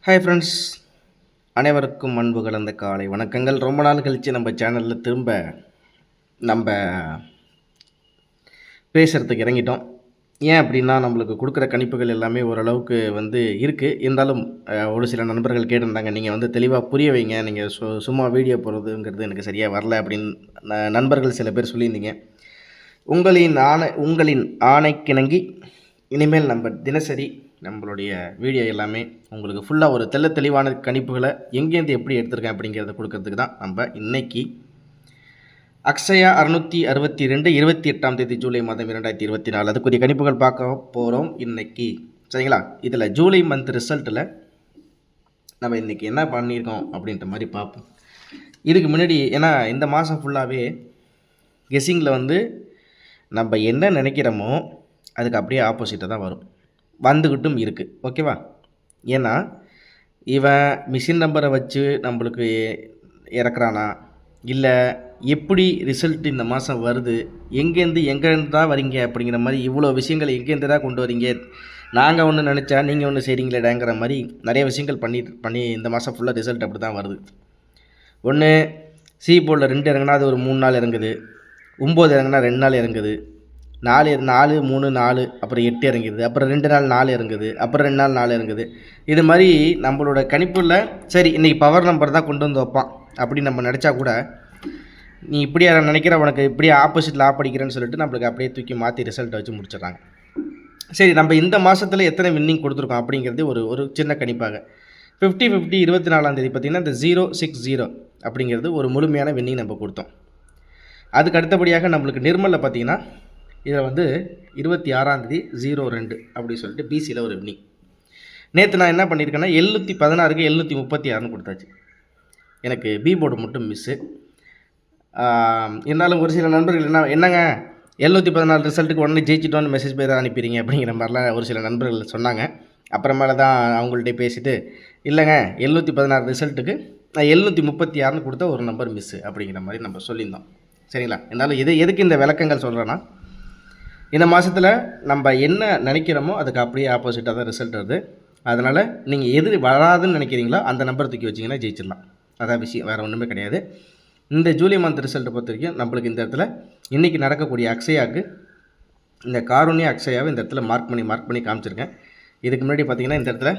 Hi friends, அனைவருக்கும் அன்பு கலந்த காலை வணக்கங்கள். ரொம்ப நாள் கழித்து நம்ம சேனலில் திரும்ப நம்ம பேசுகிறதுக்கு இறங்கிட்டோம். ஏன் அப்படின்னா, நம்மளுக்கு கொடுக்குற கணிப்புகள் எல்லாமே ஓரளவுக்கு இருக்குது. இருந்தாலும் ஒரு சில நண்பர்கள் கேட்டிருந்தாங்க, நீங்கள் தெளிவாக புரிய வைங்க, நீங்கள் சும்மா வீடியோ போடுறதுங்கிறது எனக்கு சரியாக வரல அப்படின்னு நண்பர்கள் சில பேர் சொல்லியிருந்தீங்க. உங்களின் ஆணைக்கிணங்கி இனிமேல் நம்ம தினசரி நம்மளுடைய வீடியோ எல்லாமே உங்களுக்கு ஃபுல்லாக ஒரு தெளிவான கணிப்புகளை எங்கேருந்து எப்படி எடுத்திருக்கேன் அப்படிங்கிறத கொடுக்கறதுக்கு தான் நம்ம இன்றைக்கி அக்ஷயா 662 28ஆம் தேதி ஜூலை மாதம் 2024 அதுக்குரிய கணிப்புகள் பார்க்க போகிறோம் இன்றைக்கி. சரிங்களா? இதில் ஜூலை மந்த் ரிசல்ட்டில் நம்ம இன்றைக்கி என்ன பண்ணியிருக்கோம் அப்படின்ற மாதிரி பார்ப்போம். இதுக்கு முன்னாடி ஏன்னா இந்த மாதம் ஃபுல்லாகவே கெஸ்ஸிங்கில் நம்ம என்ன நினைக்கிறோமோ அதுக்கு அப்படியே ஆப்போசிட்டாக தான் வரும், வந்துக்கிட்டும் இருக்குது. ஓகேவா? ஏன்னா இவன் மிஷின் நம்பரை வச்சு நம்மளுக்கு இறக்குறானா, இல்லை எப்படி ரிசல்ட் இந்த மாதம் வருது, எங்கேருந்து தான் வரீங்க அப்படிங்கிற மாதிரி இவ்வளோ விஷயங்கள் எங்கேருந்து தான் கொண்டு வரீங்க, நாங்கள் ஒன்று நினச்சா நீங்கள் ஒன்று செய்கிறீங்களேடாங்கிற மாதிரி நிறைய விஷயங்கள் பண்ணி இந்த மாதம் ஃபுல்லாக ரிசல்ட் அப்படி தான் வருது. ஒன்று சி போர்டில் 2 இறங்குனா அது ஒரு 3 நாள் இறங்குது, 9 இறங்குனா 2 நாள் இறங்குது, 4 3 4 அப்புறம் 8 இறங்கிடுது, அப்புறம் 2 நாள் 4 இறங்குது, அப்புறம் 2 நாள் 4 இறங்குது. இது மாதிரி நம்மளோட கணிப்பில் சரி இன்றைக்கி பவர் நம்பர் தான் கொண்டு வந்து வைப்பான் அப்படின்னு நம்ம நினச்சா கூட, நீ இப்படியா நினைக்கிற, உனக்கு இப்படியே ஆப்போசிட்டில் படிக்கிறேன்னு சொல்லிட்டு நம்மளுக்கு அப்படியே தூக்கி மாற்றி ரிசல்ட்டை வச்சு முடிச்சிடுறாங்க. சரி, நம்ம இந்த மாதத்தில் எத்தனை வின்னிங் கொடுத்துருக்கோம் அப்படிங்கிறது ஒரு சின்ன கணிப்பாக 50-50 24ஆம் தேதி பார்த்திங்கன்னா இந்த 060 அப்படிங்கிறது ஒரு முழுமையான வின்னிங் நம்ம கொடுத்தோம். அதுக்கு அடுத்தபடியாக நம்மளுக்கு நிர்மலில் பார்த்திங்கன்னா இதில் 26ஆம் தேதி 02 அப்படின்னு சொல்லிட்டு பிசியில் ஒரு வின்னிங். நேற்று நான் என்ன பண்ணியிருக்கேன்னா 716க்கு 736ன்னு கொடுத்தாச்சு. எனக்கு பி போர்டு மட்டும் மிஸ்ஸு. இருந்தாலும் ஒரு சில நண்பர்கள் என்னங்க 714 ரிசல்ட்டுக்கு உடனே ஜெயிச்சிட்டோன்னு மெசேஜ் பேர் அனுப்பிடுறீங்க அப்படிங்கிற மாதிரிலாம் ஒரு சில நண்பர்கள் சொன்னாங்க. அப்புறமேல தான் அவங்கள்ட்ட பேசிவிட்டு, இல்லைங்க 716 ரிசல்ட்டுக்கு நான் 736ன்னு கொடுத்த ஒரு நம்பர் மிஸ்ஸு அப்படிங்கிற மாதிரி நம்ம சொல்லியிருந்தோம். சரிங்களா? இருந்தாலும் எதுக்கு இந்த விளக்கங்கள் சொல்கிறேன்னா, இந்த மாதத்தில் நம்ம என்ன நினைக்கிறோமோ அதுக்கு அப்படியே ஆப்போசிட்டாக தான் ரிசல்ட் வருது. அதனால் நீங்கள் எது வராதுன்னு நினைக்கிறீங்களோ அந்த நம்பர் தூக்கி வச்சிங்கன்னா ஜெயிச்சிடலாம். அதான் விஷயம், வேறு ஒன்றுமே கிடையாது. இந்த ஜூலை மந்த் ரிசல்ட்டை பொறுத்த வரைக்கும் நம்மளுக்கு இந்த இடத்துல இன்றைக்கி நடக்கக்கூடிய அக்ஷயாவுக்கு இந்த காருண்யா அக்ஷயாவை இந்த இடத்துல மார்க் பண்ணி காமிச்சிருக்கேன். இதுக்கு முன்னாடி பார்த்திங்கன்னா இந்த இடத்துல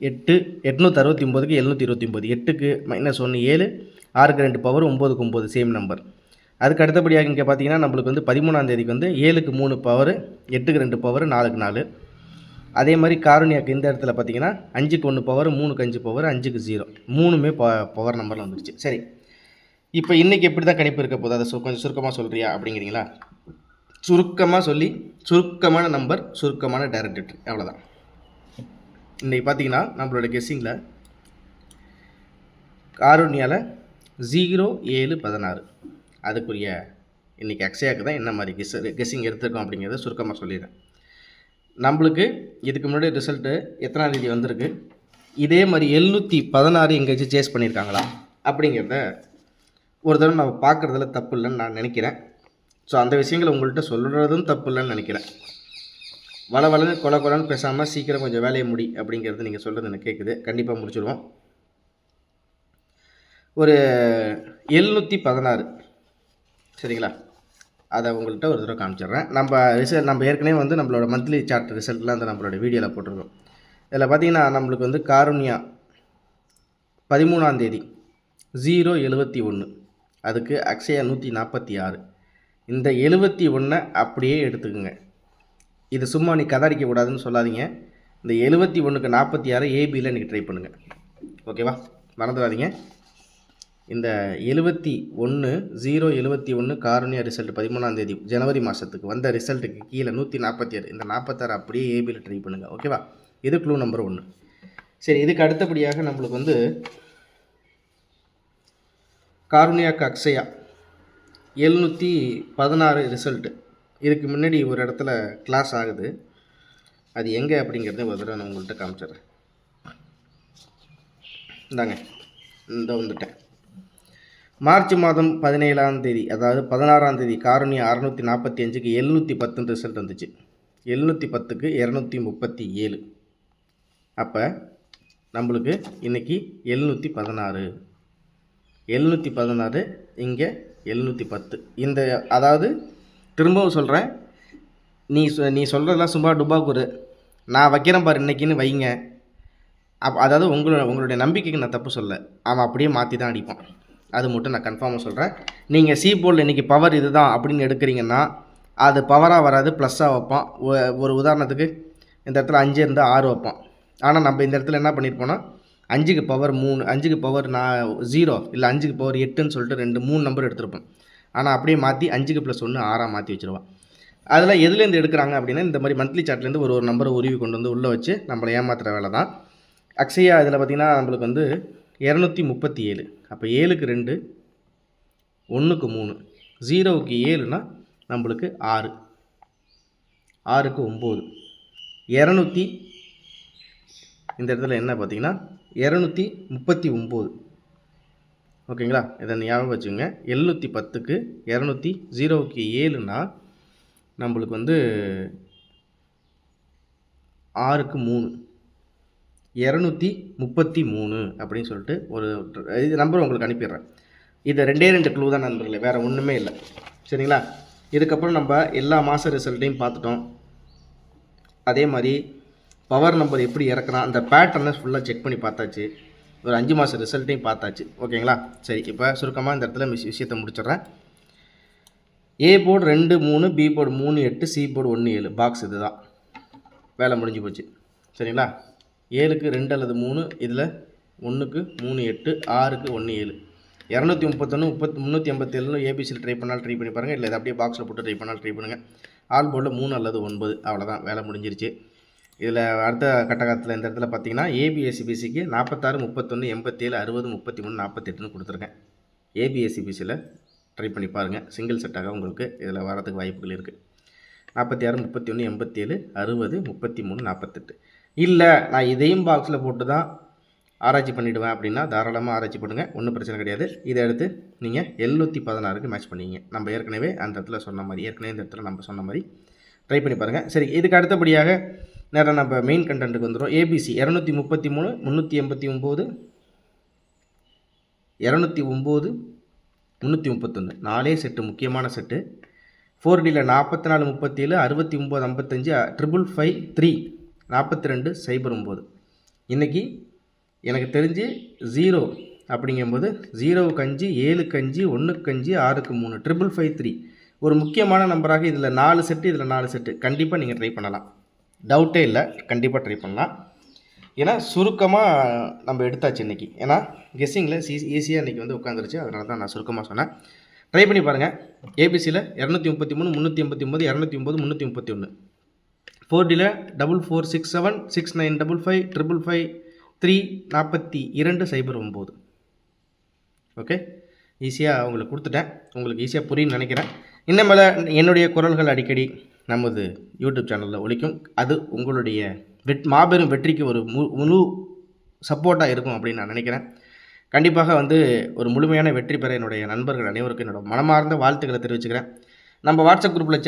869க்கு 729, 8க்கு -1 7, 6க்கு 2 பவர், 9க்கு 9 சேம் நம்பர். அதுக்கு அடுத்தபடியாக இங்கே பார்த்தீங்கன்னா நம்மளுக்கு 13ஆம் தேதிக்கு 7க்கு 3 பவர், 8க்கு 2 பவர், 4க்கு 4. அதே மாதிரி காருண்யாக்கு இந்த இடத்துல பார்த்தீங்கன்னா 5க்கு 1 பவர், 3க்கு 5 பவர், 5க்கு 0, 3மே பவர் நம்பரில் வந்துருச்சு. சரி, இப்போ இன்றைக்கி எப்படி தான் கணிப்பு இருக்க போகுது, அதை கொஞ்சம் சுருக்கமாக சொல்கிறியா அப்படிங்கிறீங்களா? சுருக்கமாக சொல்லி சுருக்கமான நம்பர், சுருக்கமான டைரக்ட், அவ்வளோதான். இன்றைக்கி பார்த்தீங்கன்னா நம்மளோட கெஸ்ஸிங்கில் காருண்யாவில் 0716 அதுக்குரிய இன்றைக்கி அக்ஷயாவுக்கு தான் என்ன மாதிரி கெஸ்ஸிங் எடுத்துருக்கோம் அப்படிங்கிறத சுருக்கமாக சொல்லிடுறேன். நம்மளுக்கு இதுக்கு முன்னாடி ரிசல்ட்டு எத்தனாம் தேதி வந்திருக்கு, இதே மாதிரி 716 எங்கேயாச்சும் சேஸ் பண்ணியிருக்காங்களா அப்படிங்கிறத ஒரு தடவை நம்ம பார்க்குறதுல தப்பு இல்லைன்னு நான் நினைக்கிறேன். ஸோ அந்த விஷயங்களை உங்கள்கிட்ட சொல்கிறதும் தப்பு இல்லைன்னு நினைக்கிறேன். வளன்னு கொலன்னு பேசாமல் சீக்கிரம் கொஞ்சம் வேலையை முடி அப்படிங்கிறது நீங்கள் சொல்கிறது எனக்கு கேட்குது. கண்டிப்பாக முடிச்சிடுவோம். ஒரு 716 சரிங்களா? அதை உங்கள்கிட்ட ஒரு தடவை காமிச்சிட்றேன். நம்ம ஏற்கனவே நம்மளோட மந்த்லி சார்ட் ரிசல்ட்லாம் நம்மளோட வீடியோவில் போட்டிருக்கோம். இதில் பார்த்திங்கன்னா நம்மளுக்கு காருண்யா 13ஆம் தேதி 071, அதுக்கு அக்ஷயா 146. இந்த 71 அப்படியே எடுத்துக்கோங்க. இது சும்மா நீ கதாடிக்க கூடாதுன்னு சொல்லாதீங்க. இந்த 71க்கு 46 ஏபியில் இன்றைக்கி ட்ரை பண்ணுங்கள். ஓகேவா? மறந்துடாதீங்க. இந்த 071 காருண்யா ரிசல்ட் 13ஆம் தேதி ஜனவரி மாதத்துக்கு வந்த ரிசல்ட்டுக்கு கீழே 146, இந்த 46 அப்படியே ஏபியில் ட்ரை பண்ணுங்கள். ஓகேவா? இது க்ளூ நம்பர் 1. சரி, இதுக்கு அடுத்தபடியாக நம்மளுக்கு காருண்யாக்கு அக்ஷயா 716 ரிசல்ட்டு. இதுக்கு முன்னாடி ஒரு இடத்துல கிளாஸ் ஆகுது, அது எங்கே அப்படிங்கிறத ஒரு தடவை நான் உங்கள்கிட்ட காமிச்சிட்றேன். இந்தாங்க, இந்த வந்துட்டேன். மார்ச் மாதம் 17ஆம் தேதி, அதாவது 16ஆம் தேதி காருண்யா 645க்கு 710 ரிசல்ட் வந்துச்சு. 710க்கு 237. அப்போ நம்மளுக்கு இன்றைக்கி 716, 716 இங்கே 710. இந்த அதாவது திரும்பவும் சொல்கிறேன், நீ சொல்கிறதெல்லாம் சும்மா டுபாக்கூரு, நான் வைக்கிறேன் பாரு இன்றைக்கின்னு வைங்க. அதாவது உங்களுடைய நம்பிக்கைக்கு நான் தப்பு சொல்ல, அவன் அப்படியே மாற்றி தான் அடிப்பான். அது மட்டும் நான் கன்ஃபார்மாக சொல்கிறேன். நீங்கள் சி போர்டில் இன்றைக்கி பவர் இது தான் அப்படின்னு எடுக்கிறீங்கன்னா அது பவராக வராது, ப்ளஸ்ஸாக வைப்பான். ஒரு உதாரணத்துக்கு இந்த இடத்துல 5 இருந்தால் 6 வைப்பான். ஆனால் நம்ம இந்த இடத்துல என்ன பண்ணியிருப்போம்னா 5க்கு பவர் 3, 5க்கு பவர் 0 இல்லை 5க்கு பவர் 8ன்னு சொல்லிட்டு 3 நம்பர் எடுத்துருப்போம். ஆனால் அப்படியே மாற்றி 5க்கு + 1 6ஆக மாற்றி வச்சுருவான். அதில் எதுலேருந்து எடுக்கிறாங்க அப்படின்னா இந்த மாதிரி மந்த்லி சார்ட்லேருந்து ஒரு நம்பரை உருவி கொண்டு வந்து உள்ளே வச்சு நம்மளை ஏமாத்துகிற வேலை தான். அக்ஷயா இதில் பார்த்திங்கன்னா நம்மளுக்கு வந்து 237. அப்போ 7க்கு 2, 1க்கு 3, 0க்கு 7னா நம்மளுக்கு 6, 6க்கு 9, 200. இந்த இடத்துல என்ன பார்த்திங்கன்னா 239. ஓகேங்களா? இதை ஞாபகம் வச்சுங்க. 710க்கு 200, 0க்கு 7னா நம்மளுக்கு வந்து 6க்கு 3, 233 அப்படின்னு சொல்லிட்டு ஒரு இது நம்பர் உங்களுக்கு அனுப்பிடுறேன். இது 2 க்ளூ தான் நண்பர்களே, வேறு ஒன்றுமே இல்லை. சரிங்களா? இதுக்கப்புறம் நம்ம எல்லா மாத ரிசல்ட்டையும் பார்த்துட்டோம். அதே மாதிரி பவர் நம்பர் எப்படி இறக்குறான் அந்த பேட்டர்னை ஃபுல்லாக செக் பண்ணி பார்த்தாச்சு. ஒரு 5 மாத ரிசல்ட்டையும் பார்த்தாச்சு. ஓகேங்களா? சரி, இப்போ சுருக்கமாக இந்த இடத்துல விஷயத்தை முடிச்சிடுறேன். A board 2 3, B board 3 8, C board 1 7. Box இது தான், வேலை முடிஞ்சு போச்சு. சரிங்களா? 7க்கு 2 அல்லது 3, இதில் 1க்கு 3 8, 6க்கு 1 7, 231 387 ஏபிசியில் ட்ரை பண்ணாலும் ட்ரை பண்ணி பாருங்கள். இல்லை இதை அப்படியே பாக்ஸில் போட்டு ட்ரை பண்ணாலும் ட்ரை பண்ணுங்கள். ஆல் போர்டில் 3 அல்லது 9. அவ்வளோதான், வேலை முடிஞ்சிருச்சு. இதில் அடுத்த கட்டகத்தில் இந்த இடத்துல பார்த்தீங்கன்னா ஏபிஎஸ்சிபிசிக்கு 46 31 87 60 33 48ன்னு கொடுத்துருக்கேன். ஏபிஎஸ்சிபிசியில் ட்ரை பண்ணி பாருங்கள். சிங்கிள் செட்டாக உங்களுக்கு இதில் வரதுக்கு வாய்ப்புகள் இருக்குது. 46 31 87 60 33 48. இல்லை நான் இதையும் பாக்ஸில் போட்டு தான் ஆராய்ச்சி பண்ணிவிடுவேன் அப்படின்னா தாராளமாக ஆராய்ச்சி பண்ணுங்கள், ஒன்றும் பிரச்சனை கிடையாது. இதை எடுத்து நீங்கள் 716க்கு மேட்ச் பண்ணிங்க. நம்ம ஏற்கனவே அந்த இடத்துல சொன்ன மாதிரி, ஏற்கனவே இந்த இடத்துல நம்ம சொன்ன மாதிரி ட்ரை பண்ணி பாருங்கள். சரி, இதுக்கு அடுத்தபடியாக நேரம் நம்ம மெயின் கண்டென்ட்டுக்கு வந்துடும். ஏபிசி 233 389 209 331 4 செட்டு, முக்கியமான செட்டு. 4Dயில் 44 37 69 55 555 3 42 09. இன்றைக்கி எனக்கு தெரிஞ்சு 0 அப்படிங்கும்போது 0க்கு 5 7க்கு 5 1க்கு 5 6க்கு 3 555 ஒரு முக்கியமான நம்பராக இதில் 4 செட்டு, இதில் 4 செட்டு. கண்டிப்பாக நீங்கள் ட்ரை பண்ணலாம், டவுட்டே இல்லை, கண்டிப்பாக ட்ரை பண்ணலாம். ஏன்னா சுருக்கமாக நம்ம எடுத்தாச்சு இன்றைக்கி. ஏன்னா கெஸ்ஸிங்கில் ஈஸியாக இன்றைக்கி வந்து உட்காந்துருச்சு, அதனால தான் நான் சுருக்கமாக சொன்னேன். ட்ரை பண்ணி பாருங்கள். ஏபிசியில் 233 389 209 331. 4Dயில் 4467 6955 555 3 42 09. ஓகே, ஈஸியாக உங்களுக்கு கொடுத்துட்டேன். உங்களுக்கு ஈஸியாக புரியும்னு நினைக்கிறேன். இன்னமேல என்னுடைய குரல்கள் அடிக்கடி நமது யூடியூப் சேனலில் ஒலிக்கும். அது உங்களுடைய மாபெரும் வெற்றிக்கு ஒரு முழு சப்போர்ட்டாக இருக்கும் அப்படின்னு நான் நினைக்கிறேன். கண்டிப்பாக வந்து ஒரு முழுமையான வெற்றி பெற என்னுடைய நண்பர்கள் அனைவருக்கும் என்னோடய மனமார்ந்த வாழ்த்துக்களை தெரிவிச்சுக்கிறேன். நம்ம வாட்ஸ்அப் குரூப்பில்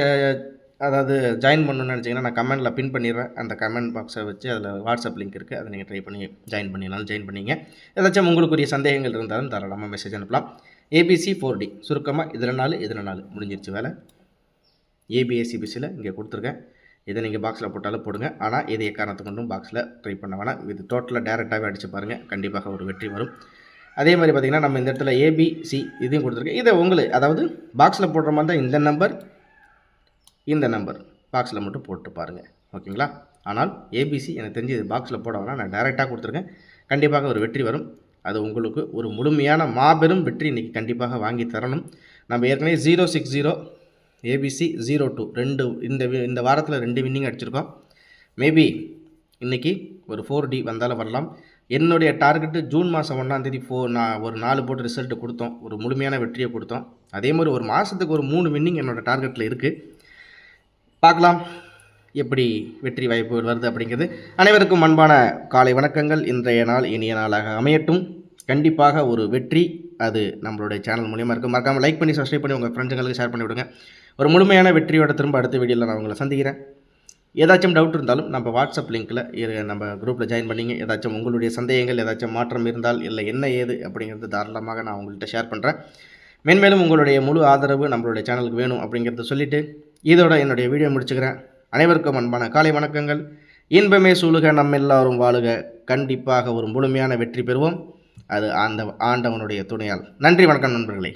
அதாவது ஜாயின் பண்ணணும்னு நினச்சிங்கன்னா நான் கமெண்ட்டில் பின் பண்ணிடுறேன். அந்த கமெண்ட் பாக்ஸை வச்சு அதில் வாட்ஸ்அப் லிங்க் இருக்குது, அதை நீங்கள் ட்ரை பண்ணி ஜாயின் பண்ணினாலும் ஜாயின் பண்ணிங்க. ஏதாச்சும் உங்களுக்குரிய சந்தேகங்கள் இருந்தாலும் தாராளமாக மெசேஜ் அனுப்பலாம். ஏபிசி 4D சுருக்கமாக இதில் 4 முடிஞ்சிருச்சு வேலை. ஏபிஎஸ்சிபிசியில் இங்கே கொடுத்துருக்கேன். இதை நீங்கள் பாக்ஸில் போட்டாலும் போடுங்க. ஆனால் இதை காரணத்தை கொண்டும் பாக்ஸில் ட்ரை பண்ண வேணாம். இது டோட்டலாக டேரெக்டாகவே அடித்து பாருங்கள், கண்டிப்பாக ஒரு வெற்றி வரும். அதே மாதிரி பார்த்திங்கன்னா நம்ம இந்த இடத்துல ஏபிசி இதையும் கொடுத்துருக்கேன். இதை உங்களுக்கு அதாவது பாக்ஸில் போடுற மாதிரி தான் இந்த நம்பர் பாக்ஸில் மட்டும் போட்டு பாருங்கள். ஓகேங்களா? ஆனால் ஏபிசி எனக்கு தெரிஞ்சு இது பாக்ஸில் போட வேணாம், நான் டேரெக்டாக கொடுத்துருக்கேன். கண்டிப்பாக ஒரு வெற்றி வரும். அது உங்களுக்கு ஒரு முழுமையான மாபெரும் வெற்றி இன்றைக்கி கண்டிப்பாக வாங்கி தரணும். நம்ம ஏற்கனவே 060 ஏபிசி 02 இந்த வாரத்தில் 2 வின்னிங் அடிச்சிருக்கோம். மேபி இன்றைக்கி ஒரு 4D வந்தாலும் வரலாம். என்னுடைய டார்கெட்டு ஜூன் மாதம் 1ஆம் தேதி நான் ஒரு 4 போட்டு ரிசல்ட்டு கொடுத்தோம், ஒரு முழுமையான வெற்றியை கொடுத்தோம். அதே மாதிரி ஒரு மாதத்துக்கு ஒரு 3 வின்னிங் என்னோடய டார்கெட்டில் இருக்குது. பார்க்கலாம் எப்படி வெற்றி வாய்ப்பு வருது அப்படிங்கிறது. அனைவருக்கும் அன்பான காலை வணக்கங்கள். இன்றைய நாள் இனிய நாளாக அமையட்டும். கண்டிப்பாக ஒரு வெற்றி அது நம்மளுடைய சேனல் மூலியமாக இருக்கும். மறக்காமல் லைக் பண்ணி சப்ஸ்கிரைப் பண்ணி உங்கள் ஃப்ரெண்ட்ஸுங்களுக்கு ஷேர் பண்ணி விடுங்க. ஒரு முழுமையான வெற்றியோட திரும்ப அடுத்த வீடியோவில் நான் உங்களை சந்திக்கிறேன். ஏதாச்சும் டவுட் இருந்தாலும் நம்ம வாட்ஸ்அப் லிங்க்கில் நம்ம குரூப்பில் ஜாயின் பண்ணிங்க. ஏதாச்சும் உங்களுடைய சந்தேகங்கள் ஏதாச்சும் மாற்றம் இருந்தால் இல்லை என்ன ஏது அப்படிங்கிறது தாராளமாக நான் உங்கள்கிட்ட ஷேர் பண்ணுறேன். மென்மேலும் உங்களுடைய முழு ஆதரவு நம்மளுடைய சேனலுக்கு வேணும் அப்படிங்கிறத சொல்லிவிட்டு இதோட என்னுடைய வீடியோ முடிச்சுக்கிறேன். அனைவருக்கும் அன்பான காலை வணக்கங்கள். இன்பமே சூழுக, நம்ம எல்லாரும் வாழுக. கண்டிப்பாக ஒரு முழுமையான வெற்றி பெறுவோம். அது ஆண்டவனுடைய துணையால். நன்றி, வணக்கம் நண்பர்களே.